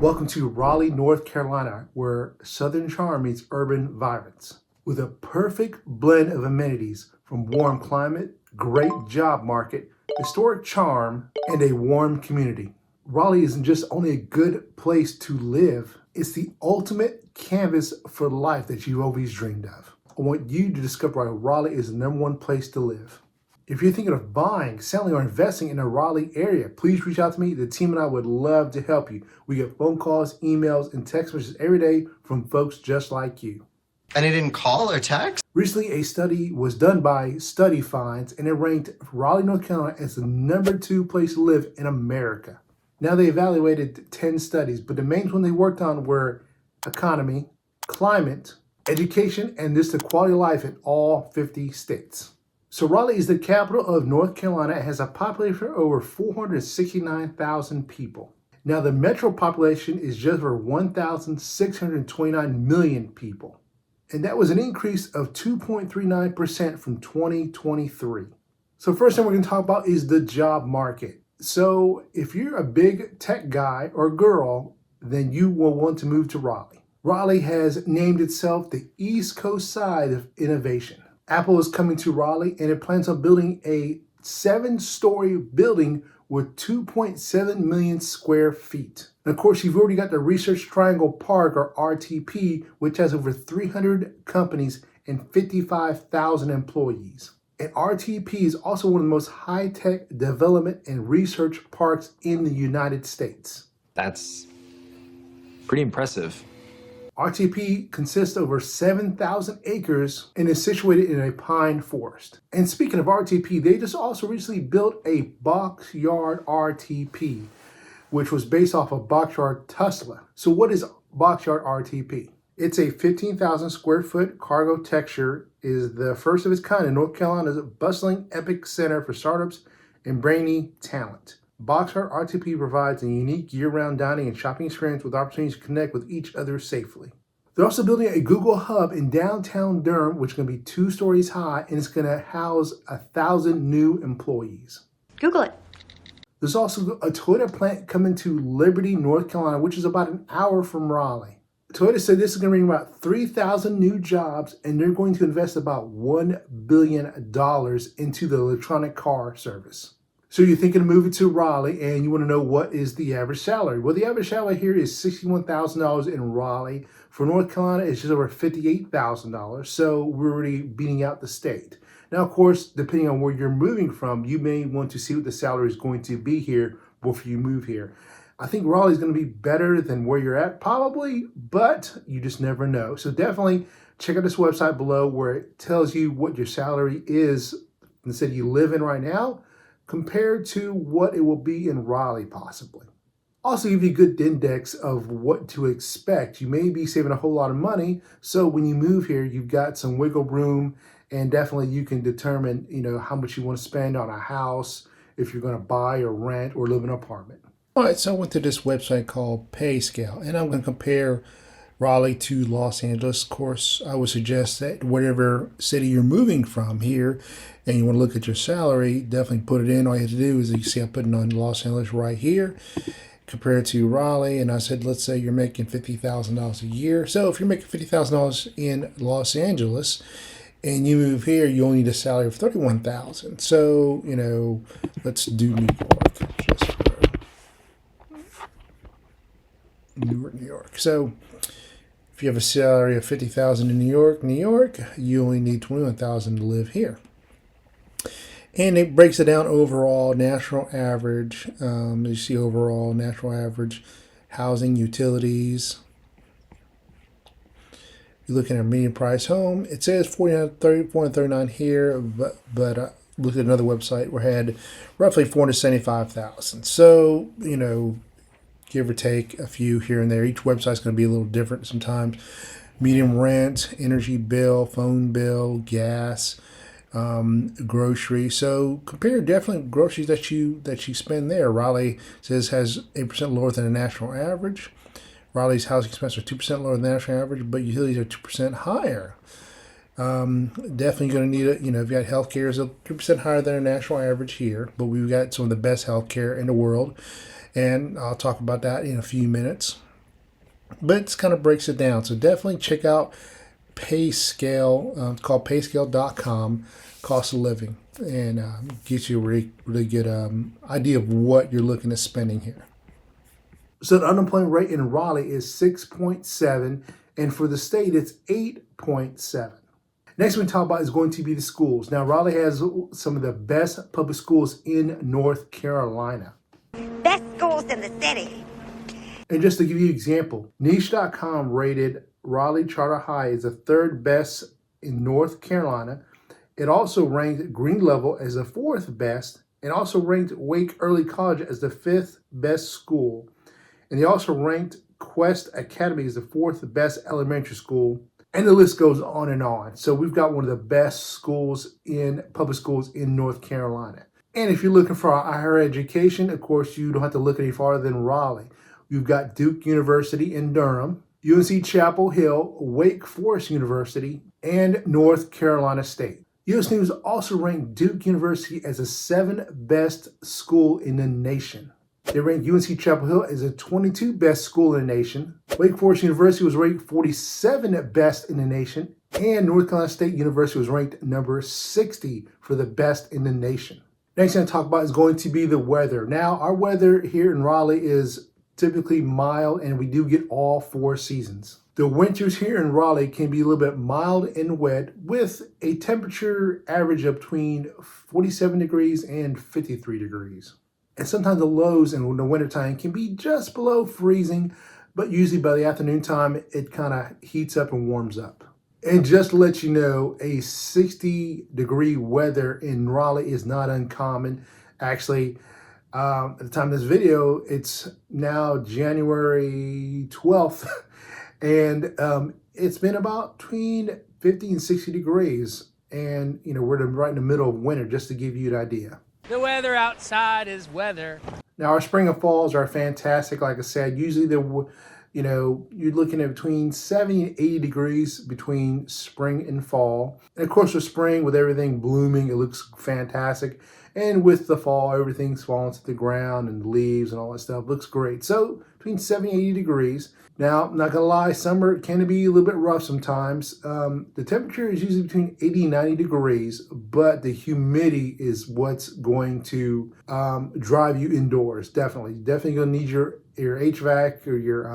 Welcome to Raleigh, North Carolina, where Southern charm meets urban vibrance. With a perfect blend of amenities from warm climate, great job market, historic charm, and a warm community. Raleigh isn't just only a good place to live, it's the ultimate canvas for life that you've always dreamed of. I want you to discover why Raleigh is the #1 place to live. If you're thinking of buying, selling, or investing in a Raleigh area, please reach out to me. The team and I would love to help you. We get phone calls, emails, and text messages every day from folks just like you. And it didn't call or text? Recently, a study was done by Study Finds, and it ranked Raleigh, North Carolina as the #2 place to live in America. Now, they evaluated 10 studies, but the main ones they worked on were economy, climate, education, and just the quality of life in all 50 states. So Raleigh is the capital of North Carolina. It has a population of over 469,000 people. Now, the metro population is just over 1,629 million people. And that was an increase of 2.39% from 2023. So first thing we're going to talk about is the job market. So if you're a big tech guy or girl, then you will want to move to Raleigh. Raleigh has named itself the East Coast side of innovation. Apple is coming to Raleigh, and it plans on building a 7-story building with 2.7 million square feet. And of course, you've already got the Research Triangle Park, or RTP, which has over 300 companies and 55,000 employees. And RTP is also one of the most high-tech development and research parks in the United States. That's pretty impressive. RTP consists of over 7,000 acres and is situated in a pine forest. And speaking of RTP, they just also recently built a Boxyard RTP, which was based off of Boxyard Tesla. So what is Boxyard RTP? It's a 15,000 square foot cargo texture, is the first of its kind in North Carolina's bustling epic center for startups and brainy talent. Boxyard RTP provides a unique year-round dining and shopping experience with opportunities to connect with each other safely. They're also building a Google Hub in downtown Durham, which is going to be 2 stories high, and it's going to house 1,000 new employees. Google it. There's also a Toyota plant coming to Liberty, North Carolina, which is about an hour from Raleigh. Toyota said this is going to bring about 3,000 new jobs, and they're going to invest about $1 billion into the electronic car service. So you're thinking of moving to Raleigh, and you want to know what is the average salary. Well, the average salary here is $61,000 in Raleigh. For North Carolina, it's just over $58,000. So we're already beating out the state. Now, of course, depending on where you're moving from, you may want to see what the salary is going to be here before you move here. I think Raleigh is going to be better than where you're at, probably, but you just never know. So definitely check out this website below where it tells you what your salary is in the city you live in right now, compared to what it will be in Raleigh possibly. Also give you a good index of what to expect. You may be saving a whole lot of money, so when you move here, you've got some wiggle room, and definitely you can determine, how much you want to spend on a house, if you're going to buy or rent or live in an apartment. All right, so I went to this website called PayScale, and I'm going to compare Raleigh to Los Angeles. Of course, I would suggest that whatever city you're moving from here and you want to look at your salary, definitely put it in. All you have to do is, you see I'm putting on Los Angeles right here compared to Raleigh. And I said, let's say you're making $50,000 a year. So if you're making $50,000 in Los Angeles and you move here, you only need a salary of $31,000. So, let's do New York. Just for Newark, New York. So if you have a salary of $50,000 in New York, you only need $21,000 to live here. And it breaks it down overall national average. You see overall national average housing, utilities. You're looking at a median price home. It says $439 here, but look at another website where it had roughly $475,000. So, give or take a few here and there. Each website's going to be a little different sometimes. Medium rent, energy bill, phone bill, gas, grocery. So compare definitely groceries that you spend there. Raleigh says has 8% lower than the national average. Raleigh's housing expenses are 2% lower than the national average, but utilities are 2% higher. Definitely going to need it. If you got healthcare is 2% higher than the national average here, but we've got some of the best healthcare in the world. And I'll talk about that in a few minutes. but it kind of breaks it down. So definitely check out PayScale. It's called payscale.com, cost of living, and gives you a really good idea of what you're looking at spending here. So the unemployment rate in Raleigh is 6.7, and for the state, it's 8.7. Next we talk about is going to be the schools. Now, Raleigh has some of the best public schools in North Carolina. Best schools in the city. And just to give you an example, niche.com rated Raleigh Charter High as the third best in North Carolina. It also ranked Green Level as the fourth best, and also ranked Wake Early College as the fifth best school. And they also ranked Quest Academy as the fourth best elementary school. And the list goes on and on. So we've got one of the best schools in public schools in North Carolina. And if you're looking for higher education, of course, you don't have to look any farther than Raleigh. You've got Duke University in Durham, UNC Chapel Hill, Wake Forest University, and North Carolina State. US News also ranked Duke University as the seventh best school in the nation. They ranked UNC Chapel Hill as the 22nd best school in the nation. Wake Forest University was ranked 47th best in the nation. And North Carolina State University was ranked number 60 for the best in the nation. Next thing to talk about is going to be the weather. Now, our weather here in Raleigh is typically mild, and we do get all 4 seasons. The winters here in Raleigh can be a little bit mild and wet with a temperature average of between 47 degrees and 53 degrees. And sometimes the lows in the wintertime can be just below freezing, but usually by the afternoon time, it kind of heats up and warms up. And just to let you know, a 60-degree weather in Raleigh is not uncommon. Actually, at the time of this video, it's now January 12th, and it's been about between 50 and 60 degrees. And, you know, we're right in the middle of winter, just to give you an idea. The weather outside is weather. Now, our spring and falls are fantastic. Like I said, usually you're looking at between 70 and 80 degrees between spring and fall. And of course, with spring, with everything blooming, it looks fantastic. And with the fall, everything's falling to the ground and the leaves and all that stuff. Looks great. So between 70 and 80 degrees. Now, I'm not going to lie, summer can be a little bit rough sometimes. The temperature is usually between 80 and 90 degrees, but the humidity is what's going to drive you indoors, definitely. Definitely going to need your HVAC or your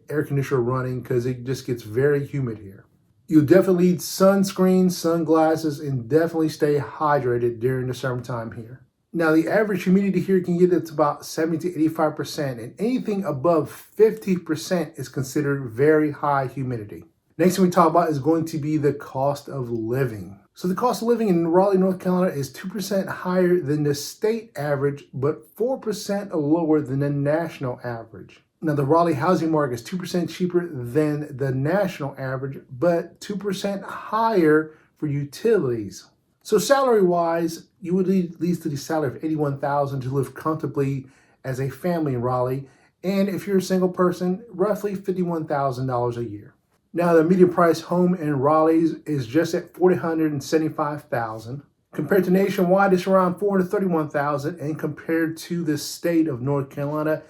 air conditioner running, because it just gets very humid here. You'll definitely need sunscreen, sunglasses, and definitely stay hydrated during the summertime here. Now, the average humidity here can get up to about 70 to 85%, and anything above 50% is considered very high humidity. Next thing we talk about is going to be the cost of living. So the cost of living in Raleigh, North Carolina is 2% higher than the state average, but 4% lower than the national average. Now, the Raleigh housing market is 2% cheaper than the national average, but 2% higher for utilities. So salary-wise, you would need at least to the salary of $81,000 to live comfortably as a family in Raleigh. And if you're a single person, roughly $51,000 a year. Now, the median price home in Raleigh is just at $475,000. Compared to nationwide, it's around $431,000. And compared to the state of North Carolina,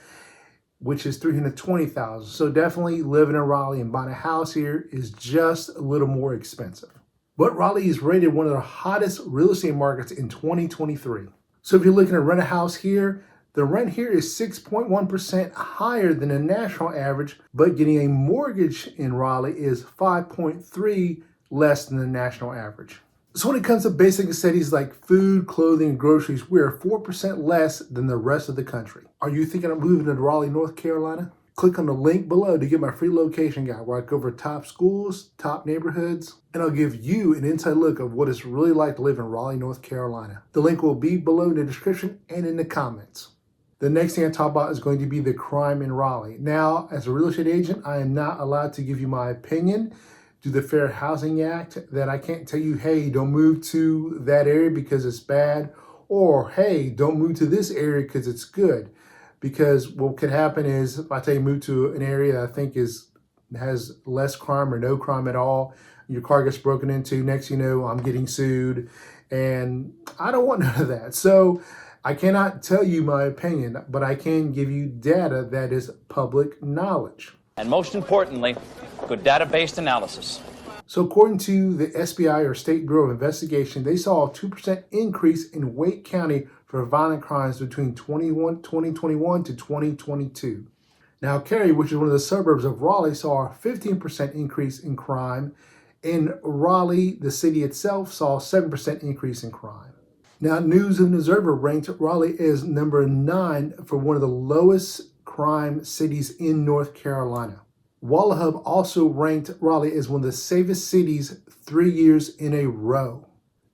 which is $320,000. So definitely living in Raleigh and buying a house here is just a little more expensive. But Raleigh is rated one of the hottest real estate markets in 2023. So if you're looking to rent a house here, the rent here is 6.1% higher than the national average, but getting a mortgage in Raleigh is 5.3% less than the national average. So when it comes to basic necessities like food, clothing, and groceries, we are 4% less than the rest of the country. Are you thinking of moving to Raleigh, North Carolina? Click on the link below to get my free location guide, where I go over top schools, top neighborhoods, and I'll give you an inside look of what it's really like to live in Raleigh, North Carolina. The link will be below in the description and in the comments. The next thing I talk about is going to be the crime in Raleigh. Now, as a real estate agent, I am not allowed to give you my opinion due to the Fair Housing Act, that I can't tell you, hey, don't move to that area because it's bad, or hey, don't move to this area because it's good. Because what could happen is, if I tell you move to an area that I think has less crime or no crime at all, your car gets broken into, next thing you know, I'm getting sued, and I don't want none of that. So I cannot tell you my opinion, but I can give you data that is public knowledge. and most importantly, good data-based analysis. So according to the SBI or State Bureau of Investigation, they saw a 2% increase in Wake County for violent crimes between 2021 to 2022. Now, Cary, which is one of the suburbs of Raleigh, saw a 15% increase in crime. In Raleigh, the city itself saw a 7% increase in crime. Now, News and Observer ranked Raleigh as number 9 for one of the lowest crime cities in North Carolina. WallaHub also ranked Raleigh as one of the safest cities 3 years in a row.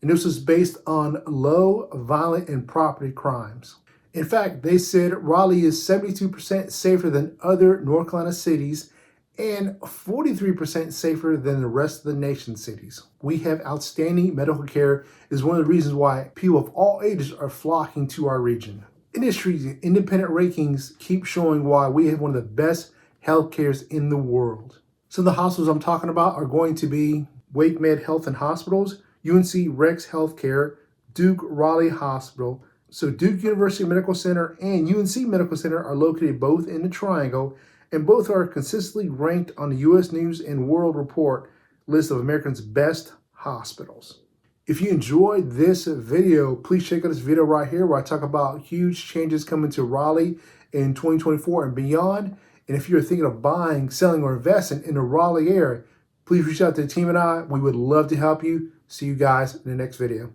And this was based on low violent and property crimes. In fact, they said Raleigh is 72% safer than other North Carolina cities and 43% safer than the rest of the nation's cities. We have outstanding medical care is one of the reasons why people of all ages are flocking to our region. Industry independent rankings keep showing why we have one of the best health cares in the world. Some of the hospitals I'm talking about are going to be Wake Med Health and Hospitals, UNC Rex Healthcare, Duke Raleigh Hospital. So Duke University Medical Center and UNC Medical Center are located both in the Triangle, and both are consistently ranked on the U.S. News and World Report list of America's best hospitals. If you enjoyed this video, please check out this video right here where I talk about huge changes coming to Raleigh in 2024 and beyond. And if you're thinking of buying, selling, or investing in the Raleigh area, please reach out to the team and I. We would love to help you. See you guys in the next video.